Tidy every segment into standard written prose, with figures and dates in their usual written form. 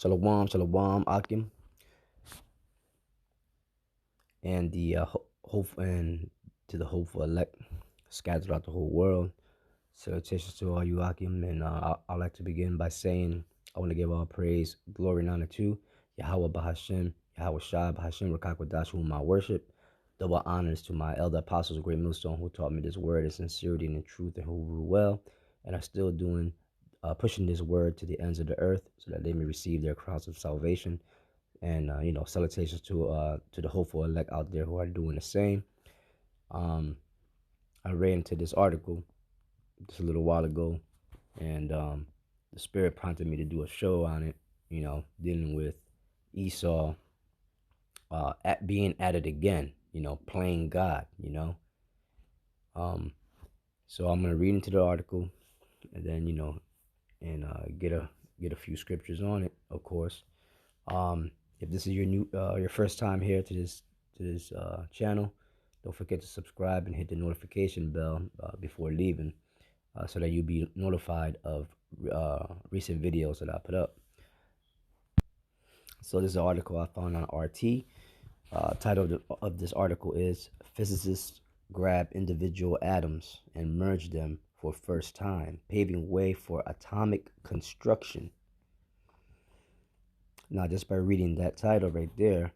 Shalom, shalom, Akim, and the hope and to the hopeful elect scattered throughout the whole world. Salutations to all you Akim, and I'd like to begin by saying I want to give all praise, glory, and honor to Yahweh Bahashem, Yahweh Shai Bahashem, Rakakwadash, whom I worship. Double honors to my elder apostles, great millstone, who taught me this word in sincerity and in truth, and who rule well, and are still doing, pushing this word to the ends of the earth, so that they may receive their crowns of salvation. And salutations to the hopeful elect out there who are doing the same. I ran into this article just a little while ago, and the spirit prompted me to do a show on it, dealing with Esau being at it again, playing God. um so I'm gonna read into the article, and then and get a few scriptures on it, of course. If this is your first time here to this channel, don't forget to subscribe and hit the notification bell before leaving, so that you'll be notified of recent videos that I put up. So this is an article I found on RT. Title of this article is "Physicists Grab Individual Atoms and Merge Them for First Time, Paving Way for Atomic Construction." Now, just by reading that title right there,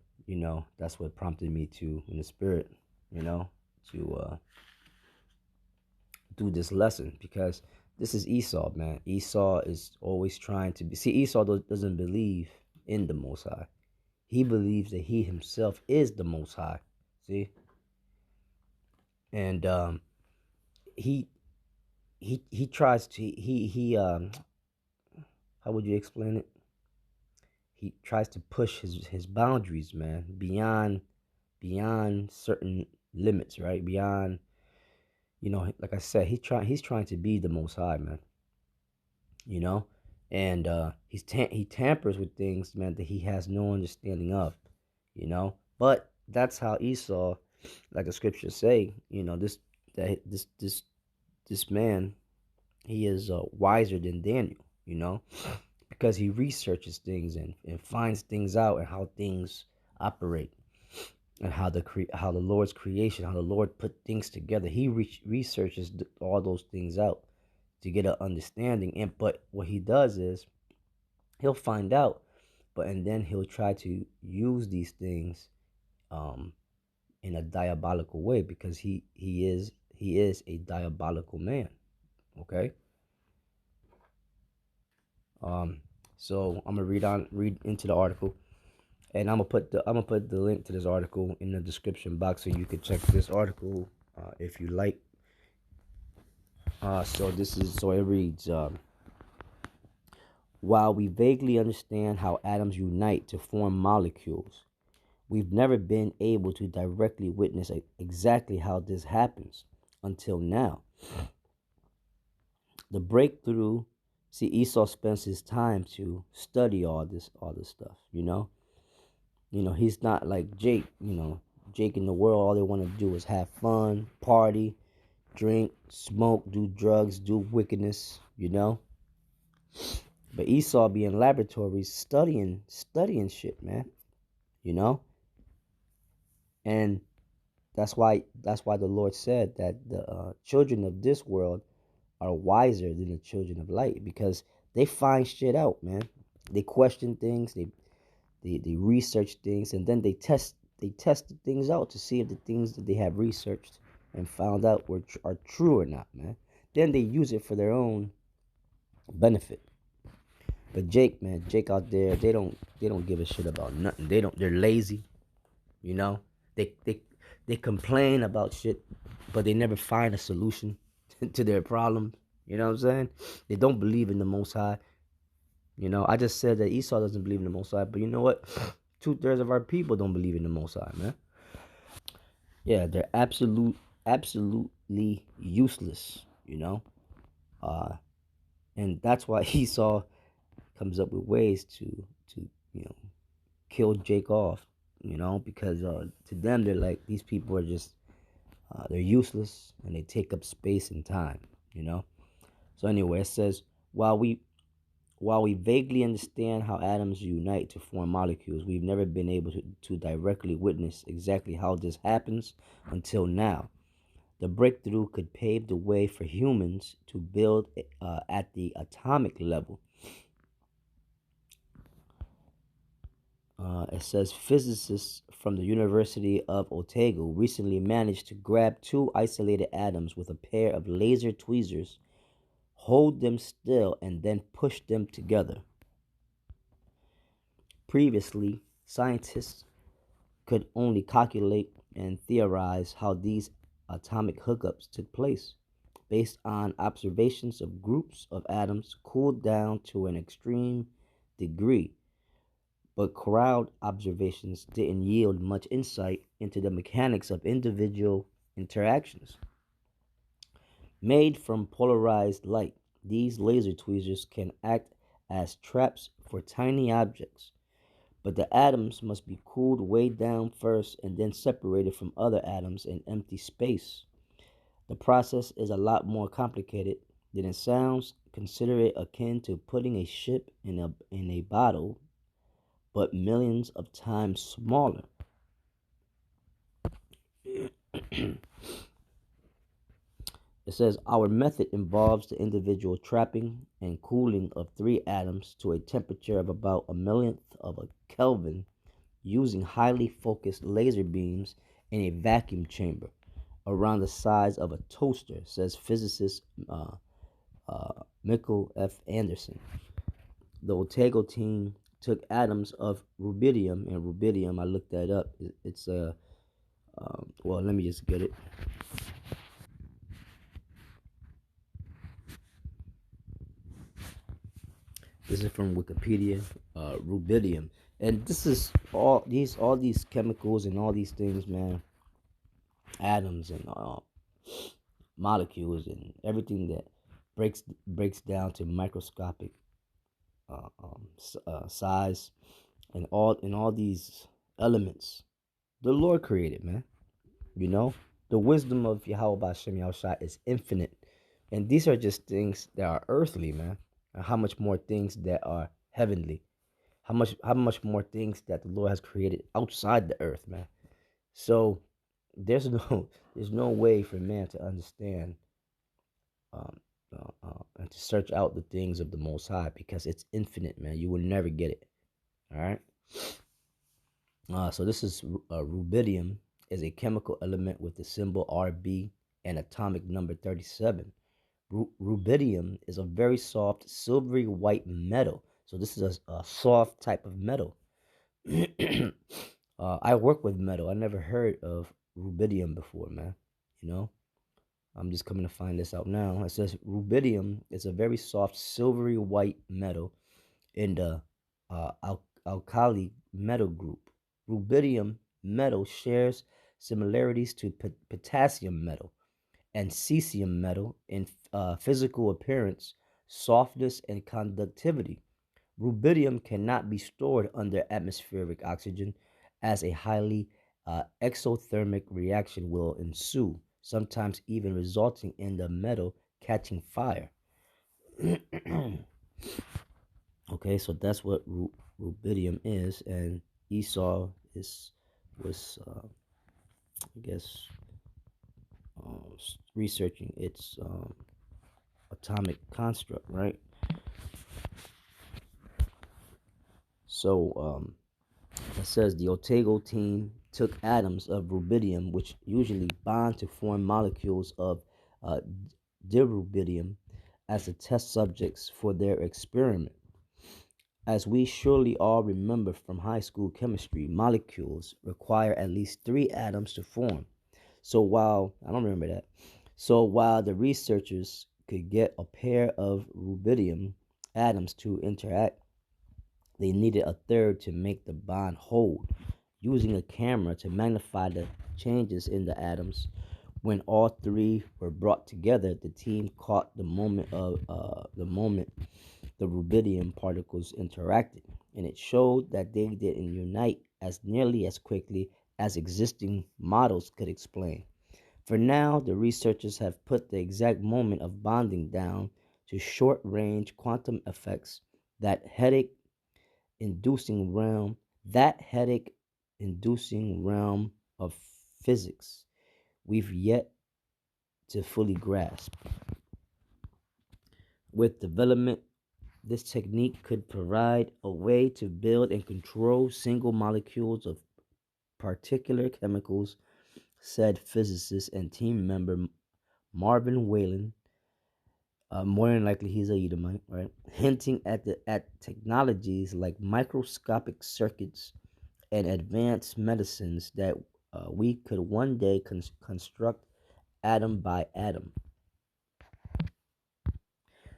that's what prompted me to, in the spirit, to do this lesson, because this is Esau, man. Esau is always trying to be. See, Esau doesn't believe in the Most High. He believes that he himself is the Most High. See, and he tries to how would you explain it? He tries to push his boundaries, man, beyond certain limits, right? Beyond, like I said, he's trying to be the Most High, man. And he tampers with things, man, that he has no understanding of, But that's how Esau, like the scriptures say, this man, he is wiser than Daniel, because he researches things and finds things out, and how things operate, and how the Lord's creation, how the Lord put things together. He researches all those things out to get an understanding. But what he does is he'll find out, and then he'll try to use these things in a diabolical way, because he is a diabolical man. Okay. So I'm gonna read into the article, and I'm gonna put the link to this article in the description box, so you can check this article if you like. So it reads, while we vaguely understand how atoms unite to form molecules, we've never been able to directly witness exactly how this happens until now. The breakthrough. See, Esau spends his time to study all this stuff. He's not like Jake. Jake in the world, all they want to do is have fun, party, drink, smoke, do drugs, do wickedness. But Esau be in laboratories studying shit, man. And that's why the Lord said that the children of this world are wiser than the children of light, because they find shit out, man. They question things, they research things, and then they test the things out to see if the things that they have researched and found out are true or not, man. Then they use it for their own benefit. But Jake out there, they don't give a shit about nothing. They're lazy, They they complain about shit, but they never find a solution to their problems. You know what I'm saying? They don't believe in the Most High. I just said that Esau doesn't believe in the Most High, but you know what? 2/3 of our people don't believe in the Most High, man. Yeah, they're absolutely useless. And that's why Esau comes up with ways to kill Jake off. Because to them, they're like, these people are just they're useless, and they take up space and time. So anyway, it says, while we While we vaguely understand how atoms unite to form molecules, we've never been able to directly witness exactly how this happens until now. The breakthrough could pave the way for humans to build at the atomic level. It says physicists from the University of Otago recently managed to grab two isolated atoms with a pair of laser tweezers, hold them still, and then push them together. Previously, scientists could only calculate and theorize how these atomic hookups took place based on observations of groups of atoms cooled down to an extreme degree, but crowd observations didn't yield much insight into the mechanics of individual interactions. Made from polarized light, these laser tweezers can act as traps for tiny objects, but the atoms must be cooled way down first and then separated from other atoms in empty space. The process is a lot more complicated than it sounds. Consider it akin to putting a ship in a bottle, but millions of times smaller. It says our method involves the individual trapping and cooling of three atoms to a temperature of about a millionth of a Kelvin using highly focused laser beams in a vacuum chamber around the size of a toaster, says physicist Mikkel F. Anderson. The Otago team took atoms of rubidium, and rubidium, I looked that up. It's a, well, let me just get it. This is from Wikipedia, rubidium. And this is all these chemicals and all these things, man, atoms and molecules and everything that breaks down to microscopic size, and all these elements the Lord created, man. You know, the wisdom of Yahweh Bashem Yahushua is infinite, and these are just things that are earthly, man. And how much more things that are heavenly? How much more things that the Lord has created outside the earth, man. So there's no there's no way for man to understand um, and to search out the things of the Most High because it's infinite, man. You will never get it. All right. So this is rubidium is a chemical element with the symbol Rb and atomic number 37. Rubidium is a very soft silvery white metal. So this is a soft type of metal. I work with metal. I never heard of rubidium before, man. You know, I'm just coming to find this out now. It says rubidium is a very soft silvery white metal in the alkali metal group. Rubidium metal shares similarities to potassium metal and cesium metal in physical appearance, softness, and conductivity. Rubidium cannot be stored under atmospheric oxygen, as a highly exothermic reaction will ensue, sometimes even resulting in the metal catching fire. Okay, so that's what rubidium is, and Esau was, I guess, researching its atomic construct, right? So it says the Otago team took atoms of rubidium, which usually bond to form molecules of uh, dirubidium, as the test subjects for their experiment. As we surely all remember from high school chemistry, molecules require at least three atoms to form. So while I don't remember that, so while the researchers could get a pair of rubidium atoms to interact, they needed a third to make the bond hold. Using a camera to magnify the changes in the atoms, when all three were brought together, the team caught the moment the rubidium particles interacted, and it showed that they didn't unite as nearly as quickly as existing models could explain. For now, the researchers have put the exact moment of bonding down to short range quantum effects that headache inducing realm, that headache inducing realm of physics we've yet to fully grasp. With development, this technique could provide a way to build and control single molecules of particular chemicals, said physicist and team member Marvin Whalen. More than likely, he's a Edomite, right? Hinting at technologies like microscopic circuits and advanced medicines that we could one day construct atom by atom.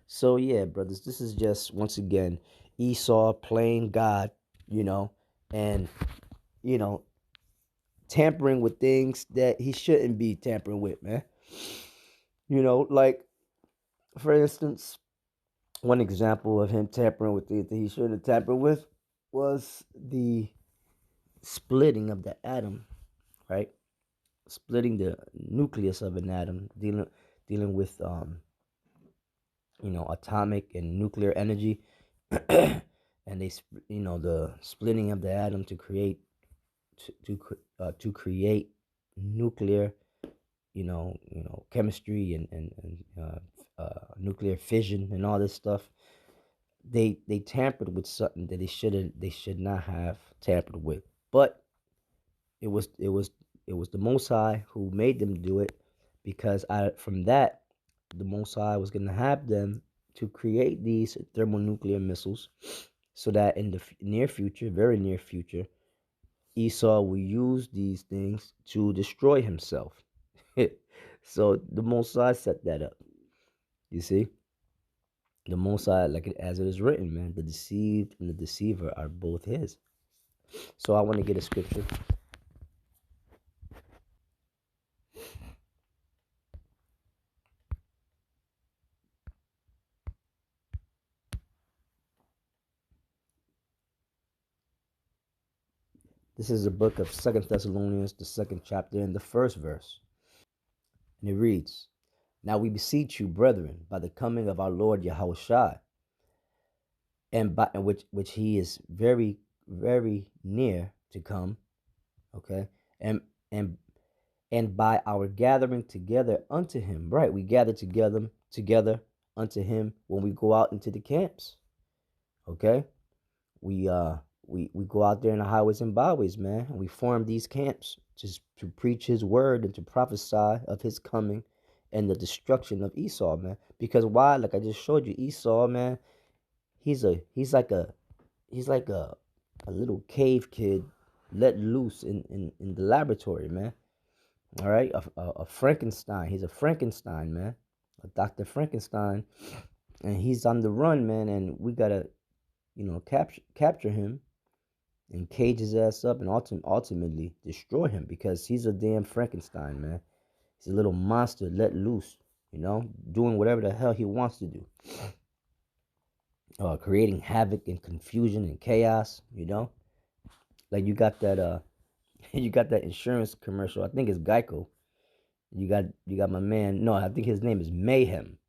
So yeah, brothers, this is just once again Esau playing God, you know, and you know tampering with things that he shouldn't be tampering with, man. Like for instance, one example of him tampering with things that he shouldn't have tampered with was the splitting of the atom, right? Splitting the nucleus of an atom, dealing with atomic and nuclear energy, and the splitting of the atom to create to create nuclear, chemistry and nuclear fission and all this stuff. They tampered with something that they should not have tampered with, but it was it was it was the Most High who made them do it, because from that, the Most High was going to have them to create these thermonuclear missiles, so that in the near future, very near future, Esau will use these things to destroy himself. So the Most High set that up. You see, the Most High, like as it is written, man, the deceived and the deceiver are both his. So I want to get a scripture. This is the book of Second Thessalonians, the second chapter, and the first verse. And it reads, "Now we beseech you, brethren, by the coming of our Lord Yahushua, and by which he is very, very near to come, okay, and and and by our gathering together unto him." Right, we gather together unto him when we go out into the camps, okay? We go out there in the highways and byways, man, and we form these camps to preach his word and to prophesy of his coming and the destruction of Esau, man. Because why? Like I just showed you, Esau, man, he's like a little cave kid let loose in the laboratory, man. All right, a Frankenstein. He's a Frankenstein, man, a Dr. Frankenstein, and he's on the run, man. And we gotta, capture him and cage his ass up and ultimately destroy him, because he's a damn Frankenstein, man. He's a little monster let loose, doing whatever the hell he wants to do, creating havoc and confusion and chaos, like you got that you got that insurance commercial. I think it's Geico. You got my man. No, I think his name is Mayhem.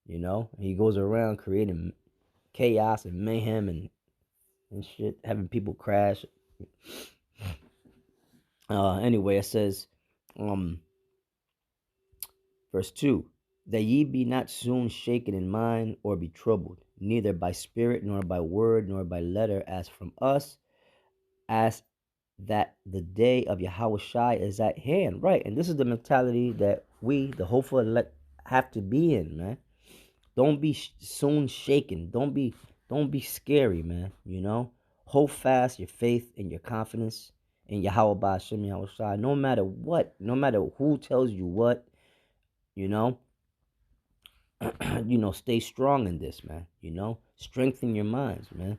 He goes around creating chaos and mayhem and shit, having people crash. Anyway, it says, um, verse 2, that ye be not soon shaken in mind or be troubled, neither by spirit, nor by word, nor by letter, as from us, as that the day of Yahushua is at hand. Right, and this is the mentality that we, the hopeful elect, have to be in, man. Don't be soon shaken. Don't be scary, man. Hold fast your faith and your confidence in Yahweh Ba'ashem Yahushua. No matter what, no matter who tells you what, you know, stay strong in this, man. Strengthen your minds, man.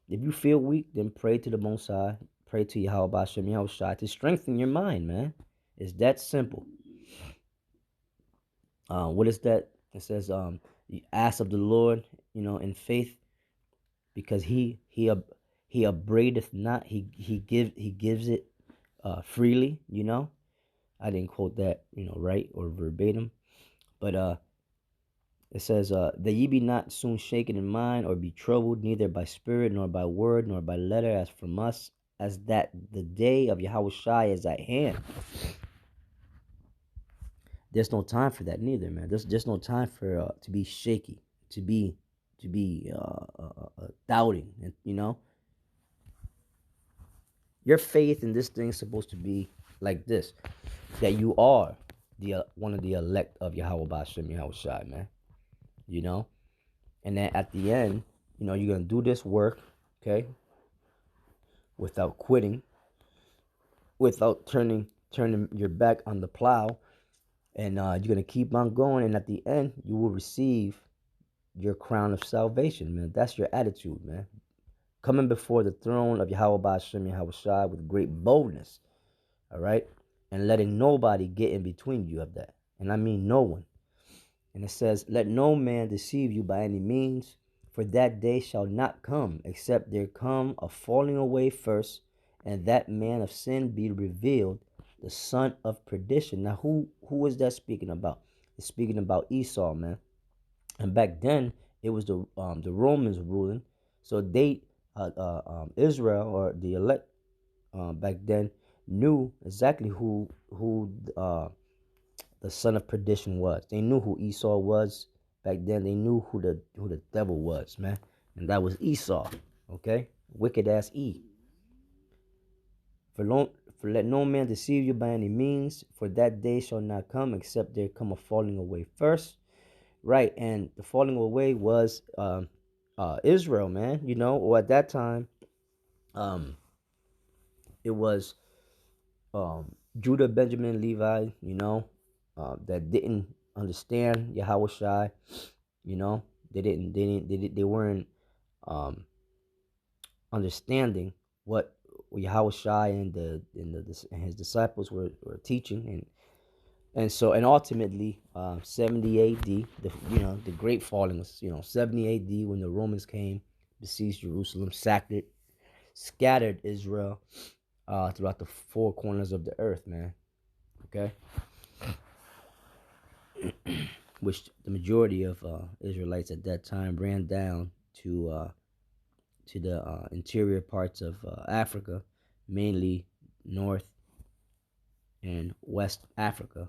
If you feel weak, then pray to the Most High. Pray to Yahweh Ba'ashem Yahushua to strengthen your mind, man. It's that simple. What is that? It says, you ask of the Lord, in faith, because he upbraideth not. He gives it freely. I didn't quote that right or verbatim, but It says, that ye be not soon shaken in mind, or be troubled, neither by spirit, nor by word, nor by letter, as from us, as that the day of Yahushua is at hand. There's no time for that neither, man. There's no time for to be shaky, to be doubting, and your faith in this thing is supposed to be like this: that you are the one of the elect of Yahweh Bashem Yahushua, man. You know, and then at the end, you're gonna do this work, okay, without quitting, without turning your back on the plow, and you're gonna keep on going, and at the end, you will receive your crown of salvation, man. That's your attitude, man. Coming before the throne of Yahweh Bashem Yahushua with great boldness, all right, and letting nobody get in between you of that, and I mean no one. And it says, let no man deceive you by any means, for that day shall not come, except there come a falling away first, and that man of sin be revealed, the son of perdition. Now, who is that speaking about? It's speaking about Esau, man. And back then, it was the Romans ruling. So they, Israel, or the elect, back then, knew exactly who the son of perdition was. They knew who Esau was back then. They knew who the devil was, man, and that was Esau. Okay, wicked ass E. For let no man deceive you by any means, for that day shall not come except there come a falling away first. Right, and the falling away was Israel, man. Or at that time, it was Judah, Benjamin, Levi, that didn't understand Yahweh Shai. They weren't um, understanding what Yahweh Shai and his disciples were teaching, and ultimately 70 A.D. The great falling was 70 A.D. when the Romans came, besieged Jerusalem, sacked it, scattered Israel throughout the four corners of the earth, man. Okay, which the majority of Israelites at that time ran down to the interior parts of Africa, mainly North and West Africa,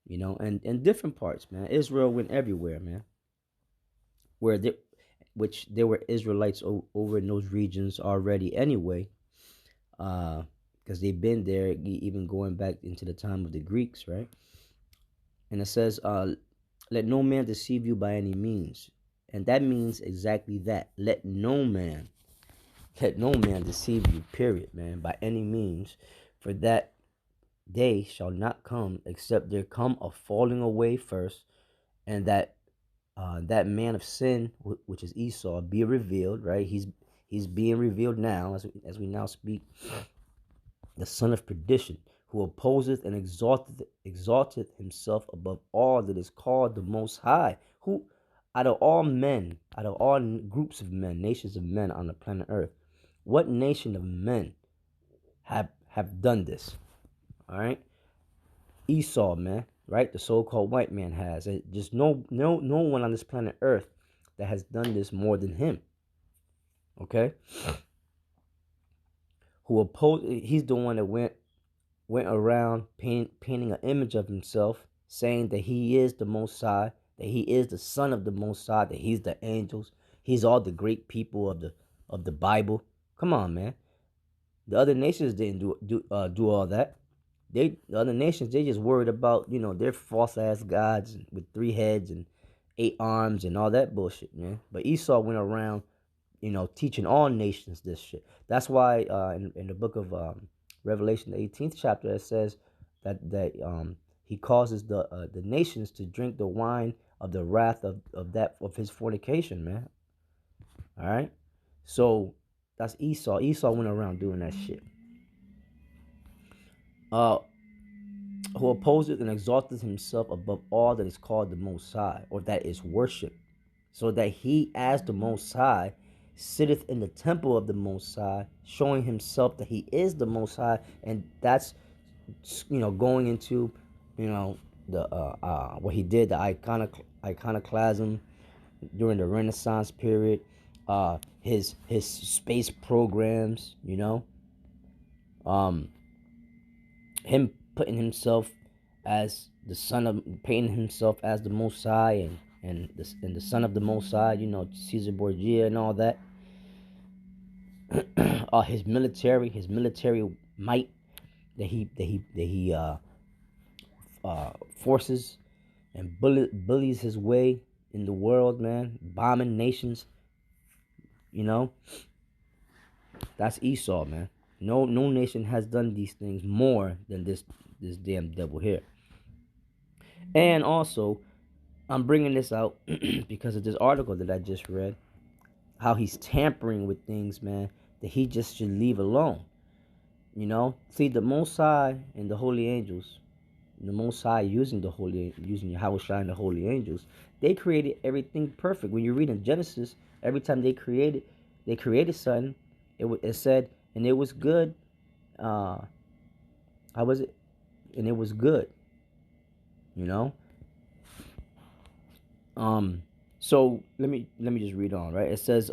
and different parts, man. Israel went everywhere, man. Where they, which there were Israelites over in those regions already anyway, because they've been there, even going back into the time of the Greeks, right? And it says, let no man deceive you by any means. And that means exactly that. Let no man deceive you, period, man, by any means. For that day shall not come except there come a falling away first, and that man of sin, which is Esau, be revealed, right? He's being revealed now, as we now speak, the son of perdition, who opposeth and exalteth himself above all that is called the Most High. Who, out of all men, out of all groups of men, nations of men on the planet Earth, what nation of men have done this? All right, Esau, man, right? The so-called white man has. And just no one on this planet Earth that has done this more than him. Okay, he's the one that went around painting an image of himself, saying that he is the Most High, that he is the Son of the Most High, that he's the angels, he's all the great people of the Bible. Come on, man. The other nations didn't do all that. The other nations, they just worried about their false ass gods with 3 heads and 8 arms and all that bullshit, man. But Esau went around teaching all nations this shit. That's why in the book of Revelation, the 18th chapter, it says that he causes the nations to drink the wine of the wrath of his fornication, man. All right, so that's Esau. Esau went around doing that shit. Who opposes and exalteth himself above all that is called the Most High, or that is worship, so that he, as the Most High, sitteth in the temple of the Most High, showing himself that he is the Most High, and that's going into the what he did, the iconoclasm during the Renaissance period, his space programs, um, him putting himself as the son of, painting himself as the Most High, and the son of the Most High, Caesar Borgia and all that. His military might that he forces and bullies his way in the world, man, bombing nations. You know, that's Esau, man. No nation has done these things more than this damn devil here. And also, I'm bringing this out because of this article that I just read. How he's tampering with things, man, that he just should leave alone. See, the Most High and the holy angels, the Most High using Yahushua and the holy angels, they created everything perfect. When you read in Genesis, every time they created something. It said, and it was good. How was it? And it was good. You know. So let me just read on. Right. It says,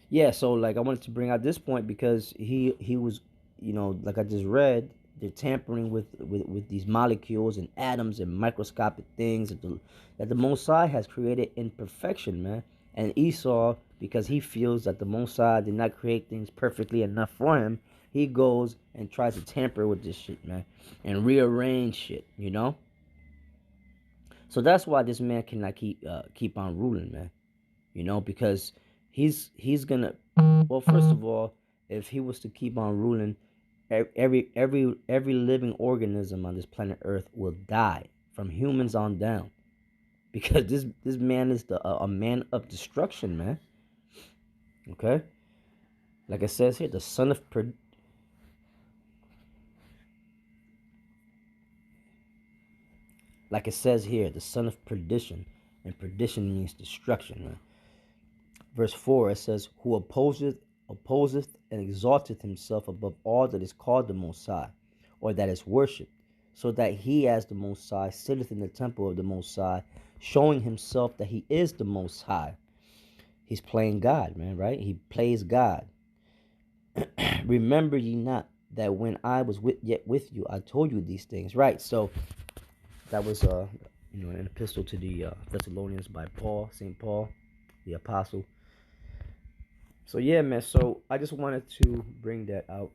yeah. So like I wanted to bring out this point because he was, like I just read, they're tampering with these molecules and atoms and microscopic things that the Most High has created in perfection, man. And Esau, because he feels that the Most High did not create things perfectly enough for him, he goes and tries to tamper with this shit, man, and rearrange shit. So that's why this man cannot keep on ruling, man. Because he's gonna. Well, first of all, if he was to keep on ruling, every living organism on this planet Earth will die, from humans on down, because this man is a man of destruction, man. Okay, like it says here, the son of like it says here, the son of perdition, and perdition means destruction, man. Verse 4, it says, who opposeth and exalteth himself above all that is called the Most High, or that is worshipped, so that he as the Most High sitteth in the temple of the Most High, showing himself that he is the Most High. He's playing God, man, right? He plays God. Remember ye not that when I was yet with you, I told you these things, right? So that was an epistle to the Thessalonians by St. Paul, the apostle. So yeah, man. So I just wanted to bring that out,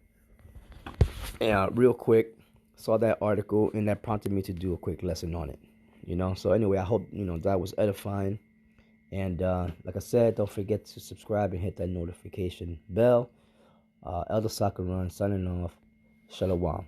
real quick. Saw that article and that prompted me to do a quick lesson on it. So anyway, I hope that was edifying. And like I said, don't forget to subscribe and hit that notification bell. Elder Soccer Run signing off. Shalom.